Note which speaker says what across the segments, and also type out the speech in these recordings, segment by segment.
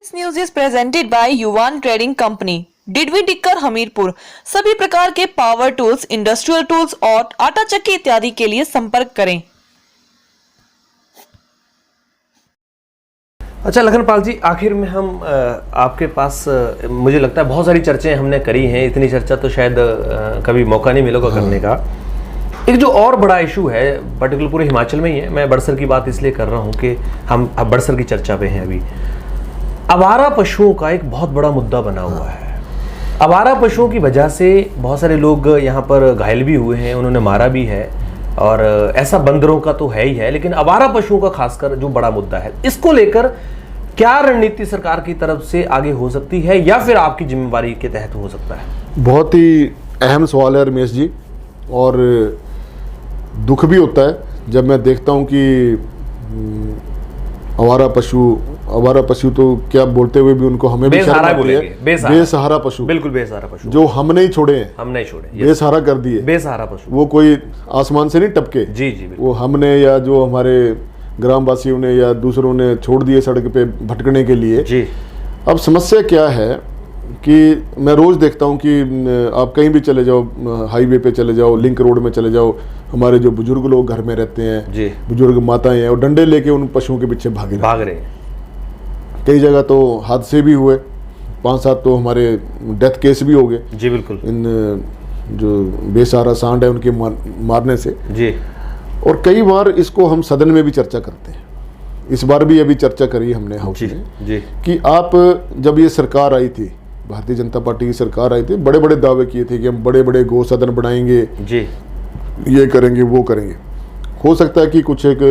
Speaker 1: This news is presented by Yuvan Trading Company, डिडवी टिक्कर हमीरपुर। सभी प्रकार के पावर टूल्स, इंडस्ट्रियल टूल्स और आटा चक्की इत्यादि के लिए संपर्क करें।
Speaker 2: अच्छा लखनपाल जी, आखिर में हम आपके पास मुझे लगता है बहुत सारी चर्चाएं हमने करी हैं, इतनी चर्चा तो शायद कभी मौका नहीं मिलेगा करने का। एक जो और बड़ा इशू है पर्टिकुलर पूरे हिमाचल में ही है, मैं बड़सर की बात इसलिए कर रहा हूँ कि हम बड़सर की चर्चा पे हैं अभी। आवारा पशुओं का एक बहुत बड़ा मुद्दा बना हुआ है। आवारा पशुओं की वजह से बहुत सारे लोग यहाँ पर घायल भी हुए हैं, उन्होंने मारा भी है, और ऐसा बंदरों का तो है ही है, लेकिन आवारा पशुओं का खासकर जो बड़ा मुद्दा है, इसको लेकर क्या रणनीति सरकार की तरफ से आगे हो सकती है या फिर आपकी जिम्मेवारी के तहत हो सकता है?
Speaker 3: बहुत ही अहम सवाल है रमेश जी, और दुख भी होता है जब मैं देखता हूँ कि आवारा पशु तो क्या बोलते हुए भी उनको हमें भी शर्म आती है। बेसहारा पशु, बिल्कुल बेसहारा पशु जो हमने ही छोड़े हैं, हमने ही छोड़े, बेसहारा कर दिए। बेसहारा पशु वो कोई आसमान से नहीं टपके, जी जी, वो हमने या जो हमारे ग्रामवासियों ने या दूसरों ने छोड़ दिए सड़क पे भटकने के लिए जी। अब समस्या क्या है कि मैं रोज देखता हूँ कि आप कहीं भी चले जाओ, हाईवे पे चले जाओ, लिंक रोड में चले जाओ, हमारे जो बुजुर्ग लोग घर में रहते हैं जी, बुजुर्ग माताएं हैं, और डंडे लेके उन पशुओं के पीछे भाग रहे हैं। कई जगह तो हादसे भी हुए, 5-7 तो हमारे डेथ केस भी हो गए जी। बिल्कुल, इन जो बेसहारा सांड है उनके मारने से जी। और कई बार इसको हम सदन में भी चर्चा करते हैं। इस बार भी अभी चर्चा करी हमने हाउस में जी, कि आप जब ये सरकार आई थी, भारतीय जनता पार्टी की सरकार आई थी, बड़े बड़े दावे किए थे कि हम बड़े बड़े गौ सदन बनाएंगे जी, ये करेंगे वो करेंगे। हो सकता है कि कुछ एक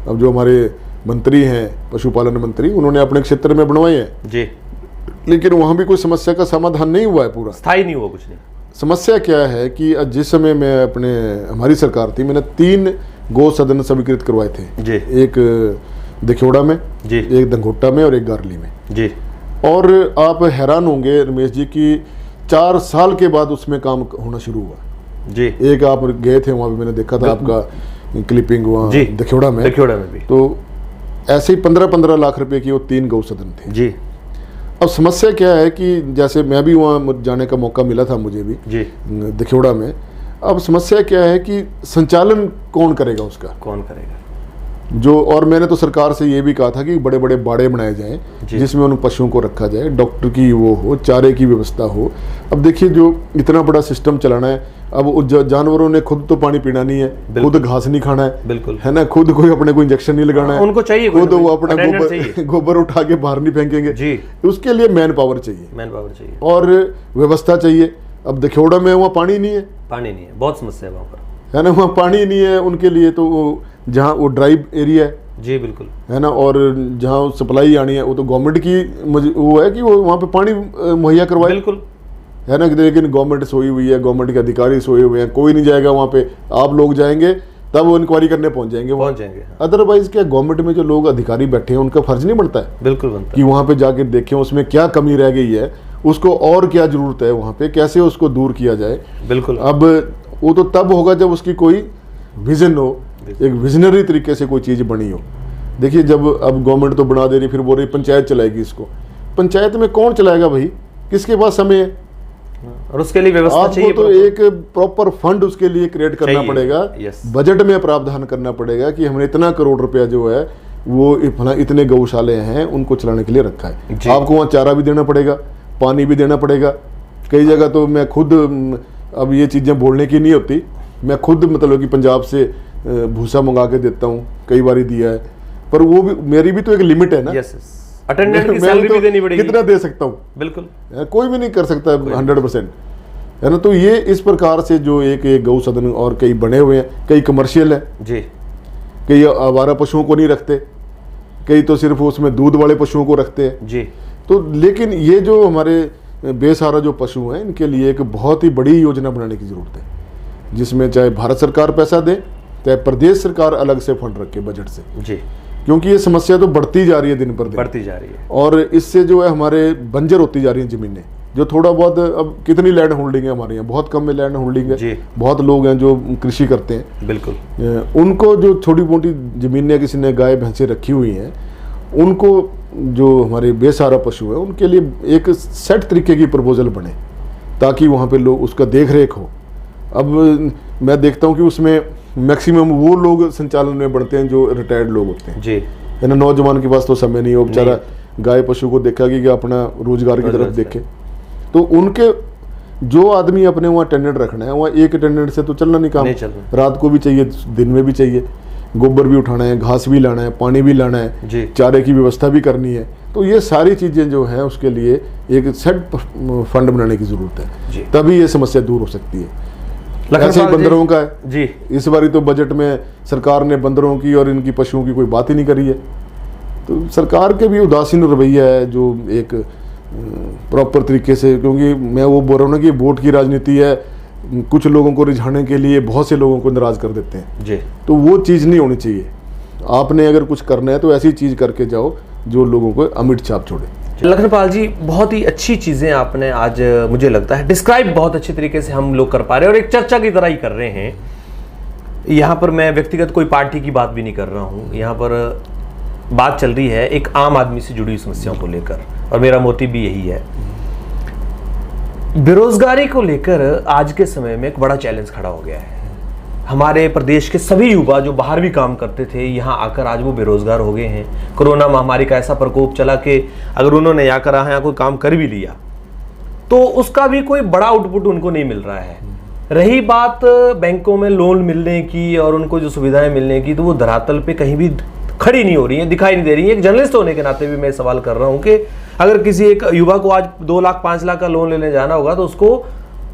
Speaker 3: अब जो हमारे मंत्री हैं, पशुपालन मंत्री, उन्होंने अपने क्षेत्र में बनवाए हैं जी, लेकिन वहाँ भी कोई समस्या का समाधान नहीं हुआ है, पूरा स्थायी नहीं हुआ कुछ नहीं। समस्या क्या है कि जिस समय मैं हमारी सरकार थी, मैंने 3 गौ सदन स्वीकृत करवाए थे जी। एक दखेड़ा में जी, एक दंगोटा में और एक गारली में जी। और आप हैरान होंगे रमेश जी कि 4 साल के बाद उसमें काम होना शुरू हुआ जी। एक आप गए थे वहाँ भी, मैंने देखा था आपका क्लिपिंग वहाँ दखेड़ा में भी। तो ऐसे ही 15-15 लाख रुपए की वो 3 गौ सदन थे जी। अब समस्या क्या है कि जैसे मैं भी वहाँ जाने का मौका मिला था मुझे भी जी, दखेड़ा में। अब समस्या क्या है कि संचालन कौन करेगा, उसका कौन करेगा जो, और मैंने तो सरकार से ये भी कहा था कि बड़े बड़े बाड़े बनाए जाएं जिसमें उन पशुओं को रखा जाए, डॉक्टर की वो हो, चारे की व्यवस्था हो। अब देखिए जो इतना बड़ा सिस्टम चलाना है, अब जानवरों ने खुद तो पानी पीना नहीं है, खुद घास नहीं खाना है, बिल्कुल है ना, खुद कोई अपने को इंजेक्शन नहीं लगाना है, उनको चाहिए खुद वो अपना गोबर उठा के बाहर नहीं फेंकेंगे जी। उसके लिए मैन पावर चाहिए और व्यवस्था चाहिए। अब दखेड़ा में वहाँ पानी नहीं है, बहुत समस्या है वहाँ पर, है ना, वहाँ पानी नहीं है उनके लिए। तो जहाँ वो ड्राइव एरिया है जी, बिल्कुल है ना, और जहाँ सप्लाई आनी है वो तो गवर्नमेंट की वो है कि वो वहाँ पे पानी मुहैया करवाए, बिल्कुल है ना। लेकिन गवर्नमेंट सोई हुई है, गवर्नमेंट के अधिकारी सोए हुए हैं, कोई नहीं जाएगा वहाँ पे। आप लोग जाएंगे तब वो इंक्वायरी करने पहुँच जाएंगे। अदरवाइज क्या गवर्नमेंट में जो लोग अधिकारी बैठे हैं उनका फर्ज नहीं बनता है, बिल्कुल बनता है कि वहाँ पे जाके देखें उसमें क्या कमी रह गई है, उसको और क्या जरूरत है, वहाँ पे कैसे उसको दूर किया जाए। बिल्कुल, अब वो तो तब होगा जब उसकी कोई विजन हो, एक विजनरी तरीके से कोई चीज़ बनी हो। देखिए जब अब गवर्नमेंट तो बना दे रही, फिर बोल रही पंचायत चलाएगी इसको। पंचायत में कौन चलाएगा भाई, किसके पास समय है, और उसके लिए व्यवस्था चाहिए। तो एक प्रॉपर फंड उसके लिए क्रिएट करना पड़ेगा, बजट में प्रावधान करना पड़ेगा कि हमने इतना करोड़ रुपया जो है वो इतने गौशाले हैं उनको चलाने के लिए रखा है। आपको वहाँ चारा भी देना पड़ेगा, पानी भी देना पड़ेगा। कई जगह तो मैं खुद, अब ये चीज़ें बोलने की नहीं होती, मैं खुद मतलब कि पंजाब से भूसा मंगा के देता हूँ, कई बार दिया है, पर वो भी मेरी भी तो एक लिमिट है ना। अटेंडेंट की सैलरी भी देनी पड़ेगी, कितना दे सकता हूँ, बिल्कुल कोई भी नहीं कर सकता 100%, है ना। तो ये इस प्रकार से जो एक गौ सदन और कई बने हुए हैं, कई कमर्शियल है जी, कई आवारा पशुओं को नहीं रखते, कई तो सिर्फ उसमें दूध वाले पशुओं को रखते हैं जी। तो लेकिन ये जो हमारे बेसहारा जो पशु हैं, इनके लिए एक बहुत ही बड़ी योजना बनाने की जरूरत है, जिसमें चाहे भारत सरकार पैसा दे, चाहे प्रदेश सरकार अलग से फंड रखे बजट से जी, क्योंकि ये समस्या तो बढ़ती जा रही है, दिन पर दिन बढ़ती जा रही है, और इससे जो है हमारे बंजर होती जा रही हैं जमीनें। जो थोड़ा बहुत, अब कितनी लैंड होल्डिंग है हमारे यहाँ, बहुत कम में लैंड होल्डिंग है जी। बहुत लोग हैं जो कृषि करते हैं, बिल्कुल उनको जो छोटी मोटी जमीनें किसी ने गाय भैंसे रखी हुई हैं, उनको जो हमारे बेसहारा पशु है उनके लिए एक सेट तरीके की प्रपोजल बने, ताकि वहाँ पे लोग उसका देख रेख हो। अब मैं देखता हूँ कि उसमें मैक्सिमम वो लोग संचालन में बढ़ते हैं जो रिटायर्ड लोग होते हैं
Speaker 2: जी,
Speaker 3: है ना। नौजवान के पास तो समय नहीं हो, बेचारा गाय पशु को देखा कि अपना रोजगार की तरफ देखे। तो उनके जो आदमी अपने वहाँ टेंडेंट रखना है, वहाँ एक टेंडेंट से तो चलना नहीं काम,
Speaker 2: नहीं चलना।
Speaker 3: रात को भी चाहिए, दिन में भी चाहिए, गोबर भी उठाना है, घास भी लाना है, पानी भी लाना है,
Speaker 2: जी।
Speaker 3: चारे की व्यवस्था भी करनी है। तो ये सारी चीज़ें जो हैं उसके लिए एक सेट फंड बनाने की ज़रूरत
Speaker 2: जी।
Speaker 3: है, तभी ये समस्या दूर हो सकती है।
Speaker 2: लखनपाल
Speaker 3: ऐसे ही
Speaker 2: जी-
Speaker 3: बंदरों का है
Speaker 2: जी,
Speaker 3: इस बारी तो बजट में सरकार ने बंदरों की और इनकी पशुओं की कोई बात ही नहीं करी है। तो सरकार के भी उदासीन रवैया है जो एक प्रॉपर तरीके से, क्योंकि मैं वो बोल रहा हूँ ना कि वोट की राजनीति है, कुछ लोगों को रिझाने के लिए बहुत से लोगों को नाराज कर देते हैं।
Speaker 2: जी,
Speaker 3: तो वो चीज़ नहीं होनी चाहिए। आपने अगर कुछ करना है तो ऐसी चीज़ करके जाओ जो लोगों को अमिट छाप छोड़े।
Speaker 2: लखनपाल जी, बहुत ही अच्छी चीजें आपने आज मुझे लगता है डिस्क्राइब बहुत अच्छे तरीके से हम लोग कर पा रहे हैं और एक चर्चा की तरह ही कर रहे हैं। यहाँ पर मैं व्यक्तिगत कोई पार्टी की बात भी नहीं कर रहा हूँ, यहाँ पर बात चल रही है एक आम आदमी से जुड़ी हुई समस्याओं को लेकर, और मेरा मोटिव भी यही है। बेरोजगारी को लेकर आज के समय में एक बड़ा चैलेंज खड़ा हो गया है। हमारे प्रदेश के सभी युवा जो बाहर भी काम करते थे, यहाँ आकर आज वो बेरोजगार हो गए हैं। कोरोना महामारी का ऐसा प्रकोप चला कि अगर उन्होंने आकर यहाँ कोई काम कर भी लिया तो उसका भी कोई बड़ा आउटपुट उनको नहीं मिल रहा है। रही बात बैंकों में लोन मिलने की और उनको जो सुविधाएं मिलने की, तो वो धरातल पे कहीं भी खड़ी नहीं हो रही है, दिखाई नहीं दे रही है। एक जर्नलिस्ट होने के नाते भी मैं सवाल कर रहा हूँ कि अगर किसी एक युवा को आज 2 लाख 5 लाख का लोन लेने जाना होगा तो उसको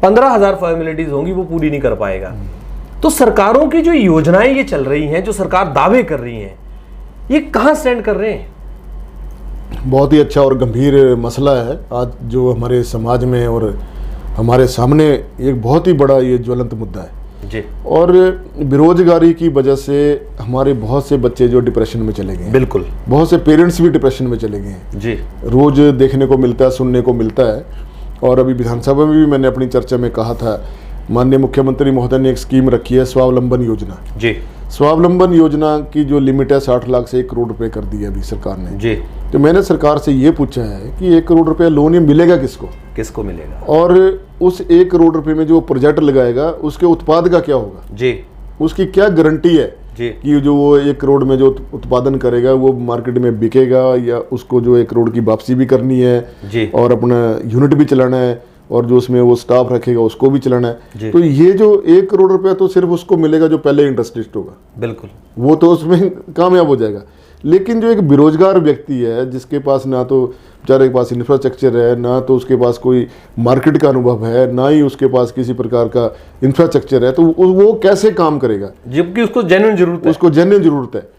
Speaker 2: 15,000 फॉर्मेलिटीज होंगी, वो पूरी नहीं कर पाएगा। तो सरकारों की जो योजनाएं ये चल रही हैं, जो सरकार दावे कर रही हैं, ये कहाँ स्टैंड कर रहे हैं?
Speaker 3: बहुत ही अच्छा और गंभीर मसला है आज जो हमारे समाज में और हमारे सामने एक बहुत ही बड़ा ये ज्वलंत मुद्दा है।
Speaker 2: जी,
Speaker 3: और बेरोजगारी की वजह से हमारे बहुत से बच्चे जो डिप्रेशन में चले गए हैं,
Speaker 2: बिल्कुल।
Speaker 3: बहुत से पेरेंट्स भी डिप्रेशन में चले गए हैं।
Speaker 2: जी,
Speaker 3: रोज देखने को मिलता है, सुनने को मिलता है। और अभी विधानसभा में भी मैंने अपनी चर्चा में कहा था, माननीय मुख्यमंत्री महोदय ने एक स्कीम रखी है स्वावलंबन योजना।
Speaker 2: जी,
Speaker 3: स्वावलंबन योजना की जो लिमिट है 60 लाख से 1 करोड़ रुपए कर दी है अभी सरकार ने।
Speaker 2: जी।
Speaker 3: तो मैंने सरकार से ये पूछा है कि 1 करोड़ रुपया लोन ये मिलेगा किसको,
Speaker 2: किसको मिलेगा?
Speaker 3: और उस 1 करोड़ रुपए में जो प्रोजेक्ट लगाएगा उसके उत्पाद का क्या होगा,
Speaker 2: जी,
Speaker 3: उसकी क्या गारंटी है
Speaker 2: जी,
Speaker 3: कि जो वो 1 करोड़ में जो उत्पादन करेगा वो मार्केट में बिकेगा, या उसको जो 1 करोड़ की वापसी भी करनी है
Speaker 2: जी,
Speaker 3: और अपना यूनिट भी चलाना है, और जो उसमें वो स्टाफ रखेगा उसको भी चलाना
Speaker 2: जी।
Speaker 3: है। तो ये जो 1 करोड़ रुपया तो सिर्फ उसको मिलेगा जो पहले इंटरेस्टेड होगा,
Speaker 2: बिल्कुल।
Speaker 3: वो तो उसमें कामयाब हो जाएगा। लेकिन जो एक बेरोजगार व्यक्ति है, जिसके पास ना तो बेचारे के पास इंफ्रास्ट्रक्चर है, ना तो उसके पास कोई मार्केट का अनुभव है, ना ही उसके पास किसी प्रकार का इंफ्रास्ट्रक्चर है, तो वो कैसे काम करेगा,
Speaker 2: जबकि उसको जेन्युइन जरूरत है।
Speaker 3: उसको जेन्युइन जरूरत है।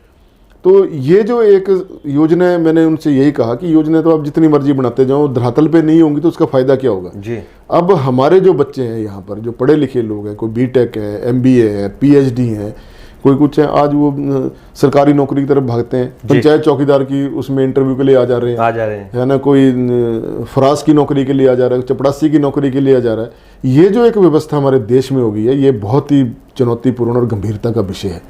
Speaker 3: तो ये जो एक योजना है, मैंने उनसे यही कहा कि योजना तो आप जितनी मर्जी बनाते जाओ, धरातल पे नहीं होंगी तो उसका फायदा क्या होगा।
Speaker 2: जी,
Speaker 3: अब हमारे जो बच्चे हैं यहाँ पर, जो पढ़े लिखे लोग हैं, कोई बीटेक है, एमबीए है, पीएचडी है, कोई कुछ है, आज वो सरकारी नौकरी की तरफ भागते हैं। पंचायत चौकीदार की उसमें इंटरव्यू के लिए आ जा रहे हैं, है ना, कोई फराज की नौकरी के लिए आ जा रहा है, चपड़ासी की नौकरी के लिए आ जा रहा है। ये जो एक व्यवस्था हमारे देश में हो गई है, ये बहुत ही चुनौतीपूर्ण और गंभीरता का विषय है।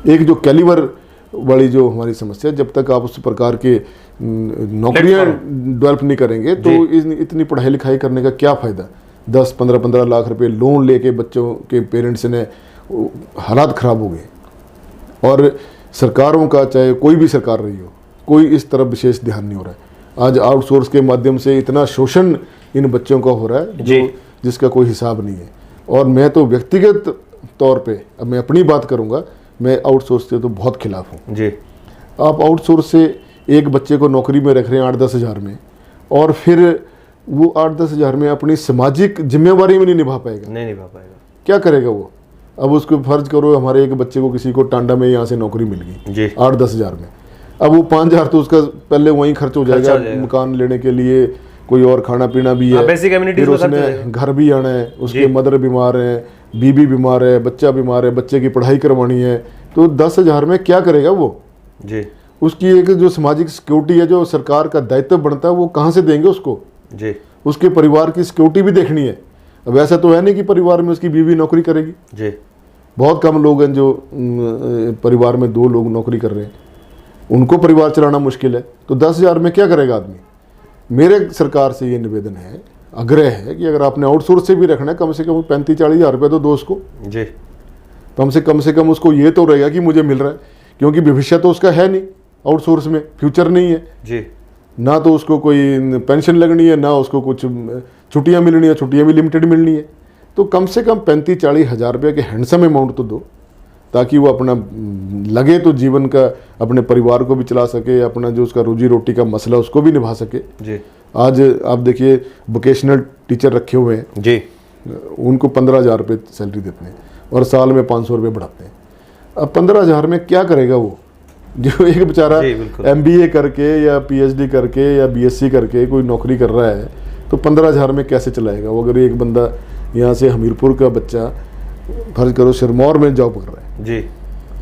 Speaker 3: एक जो कैलिबर वाली जो हमारी समस्या, जब तक आप उस प्रकार के नौकरियां डेवलप नहीं करेंगे तो इतनी पढ़ाई लिखाई करने का क्या फ़ायदा। 10-15 लाख रुपए लोन लेके बच्चों के पेरेंट्स ने, हालात ख़राब हो गए। और सरकारों का, चाहे कोई भी सरकार रही हो, कोई इस तरफ विशेष ध्यान नहीं हो रहा है। आज आउटसोर्स के माध्यम से इतना शोषण इन बच्चों का हो रहा है जो जिसका कोई हिसाब नहीं है। और मैं तो व्यक्तिगत तौर पे, अब मैं अपनी बात करूँगा, मैं आउटसोर्स से तो बहुत खिलाफ हूँ जी। आप आउटसोर्स से एक बच्चे को नौकरी में रख रहे हैं 8-10 हज़ार में, और फिर वो 8-10 हज़ार में अपनी सामाजिक जिम्मेवारी में नहीं निभा पाएगा। क्या करेगा वो? अब उसको फर्ज करो हमारे एक बच्चे को किसी को टांडा में यहाँ से नौकरी मिल गई 8-10 हज़ार में, अब वो 5 हज़ार तो उसका पहले वहीं खर्च हो जाएगा, मकान लेने के लिए, कोई और खाना पीना भी है, फिर उसने घर भी आना है, उसके मदर बीमार है, बीबी बीमार है, बच्चा बीमार है, बच्चे की पढ़ाई करवानी है, तो 10 हज़ार में क्या करेगा वो जी। उसकी एक जो सामाजिक सिक्योरिटी है, जो सरकार का दायित्व बनता है, वो कहाँ से देंगे उसको जी। उसके परिवार की सिक्योरिटी भी देखनी है। अब ऐसा तो है नहीं कि परिवार में उसकी बीवी नौकरी करेगी जी। बहुत कम लोग हैं जो परिवार में 2 लोग नौकरी कर रहे हैं। उनको परिवार चलाना मुश्किल है, तो 10,000 में क्या करेगा आदमी। मेरे सरकार से ये निवेदन है, आग्रह है कि अगर आपने आउटसोर्स से भी रखना है, कम से कम 35-40 हज़ार रुपये तो दो उसको
Speaker 2: जी।
Speaker 3: कम से कम उसको ये तो रहेगा कि मुझे मिल रहा है, क्योंकि भविष्य तो उसका है नहीं, आउटसोर्स में फ्यूचर नहीं है
Speaker 2: जी।
Speaker 3: ना, तो उसको कोई पेंशन लगनी है, ना उसको कुछ छुट्टियां मिलनी है, छुट्टियां भी लिमिटेड मिलनी है। तो कम से कम 35-40 हज़ार रुपये के हैंडसम अमाउंट तो दो, ताकि वो अपना लगे तो जीवन का अपने परिवार को भी चला सके, अपना जो उसका रोजी रोटी का मसला उसको भी निभा सके
Speaker 2: जी।
Speaker 3: आज आप देखिए वोकेशनल टीचर रखे हुए हैं
Speaker 2: जी,
Speaker 3: उनको 15,000 रुपये सैलरी देते हैं और साल में 500 रुपये बढ़ाते हैं। अब 15,000 में क्या करेगा वो, जो एक बेचारा MBA करके या PhD करके या BSc करके कोई नौकरी कर रहा है, तो 15,000 में कैसे चलाएगा वो। अगर एक बंदा यहाँ से हमीरपुर का बच्चा फर्ज करो सिरमौर में जॉब कर रहा है
Speaker 2: जी,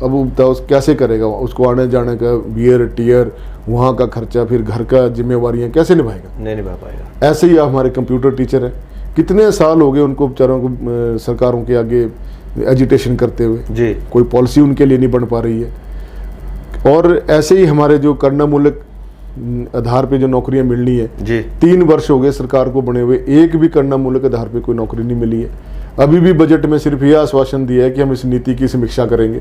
Speaker 3: अब वो बताओ कैसे करेगा, उसको आने जाने का वियर टीयर, वहाँ का खर्चा, फिर घर का जिम्मेवारियाँ कैसे निभाएगा,
Speaker 2: नहीं निभा पाएगा।
Speaker 3: ऐसे ही हमारे कंप्यूटर टीचर हैं, कितने साल हो गए उनको बेचारों को सरकारों के आगे एजिटेशन करते हुए
Speaker 2: जी।
Speaker 3: कोई पॉलिसी उनके लिए नहीं बन पा रही है। और ऐसे ही हमारे जो करनामूलक आधार पे जो नौकरियां मिलनी है
Speaker 2: जी,
Speaker 3: 3 वर्ष हो गए सरकार को बने हुए, एक भी करनामूलक आधार पे कोई नौकरी नहीं मिली है। अभी भी बजट में सिर्फ यह आश्वासन दिया है कि हम इस नीति की समीक्षा करेंगे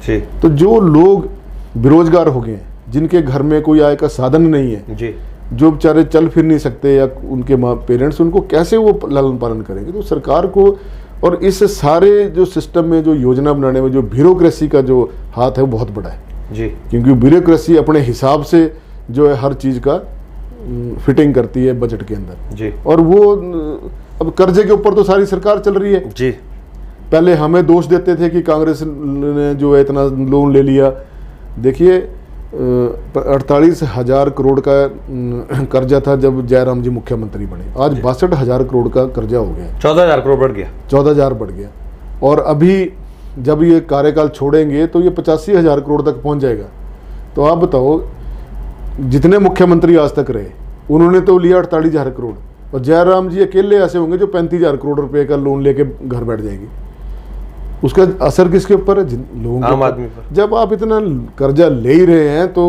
Speaker 2: जी।
Speaker 3: तो जो लोग बेरोजगार हो गए हैं, जिनके घर में कोई आय का साधन नहीं है
Speaker 2: जी,
Speaker 3: जो बेचारे चल फिर नहीं सकते या उनके माँ पेरेंट्स, उनको कैसे वो लालन पालन करेंगे। तो सरकार को और इस सारे जो सिस्टम में जो योजना बनाने में जो ब्यूरोक्रेसी का जो हाथ है वो बहुत बड़ा है
Speaker 2: जी,
Speaker 3: क्योंकि ब्यूरोक्रेसी अपने हिसाब से जो है हर चीज़ का फिटिंग करती है बजट के अंदर
Speaker 2: जी।
Speaker 3: और वो अब कर्जे के ऊपर तो सारी सरकार चल रही है
Speaker 2: जी।
Speaker 3: पहले हमें दोष देते थे कि कांग्रेस ने जो है इतना लोन ले लिया। देखिए 48,000 करोड़ का कर्जा था जब जयराम जी मुख्यमंत्री बने, आज 62,000 करोड़ का कर्जा हो गया,
Speaker 2: 14,000 करोड़ बढ़ गया,
Speaker 3: 14,000 बढ़ गया। और अभी जब ये कार्यकाल छोड़ेंगे तो ये 85,000 करोड़ तक पहुंच जाएगा। तो आप बताओ जितने मुख्यमंत्री आज तक रहे उन्होंने तो लिया 48,000 करोड़ और जयराम जी अकेले ऐसे होंगे जो 35,000 करोड़ रुपए का लोन लेके घर बैठ जाएंगे। उसका असर किसके ऊपर है? लोगों के
Speaker 2: आम
Speaker 3: ऊपर।
Speaker 2: आदमी पर।
Speaker 3: जब आप इतना कर्जा ले ही रहे हैं तो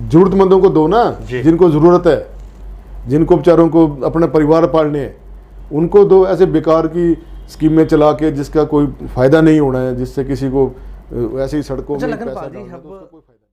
Speaker 3: जरूरतमंदों को दो ना, जिनको जरूरत है, जिनको बेचारों को अपना परिवार पालने हैं उनको दो। ऐसे बेकार की स्कीमें चला के जिसका कोई फायदा नहीं होना है, जिससे किसी को ऐसी सड़कों में पैसा डालना, तो उसका कोई फायदा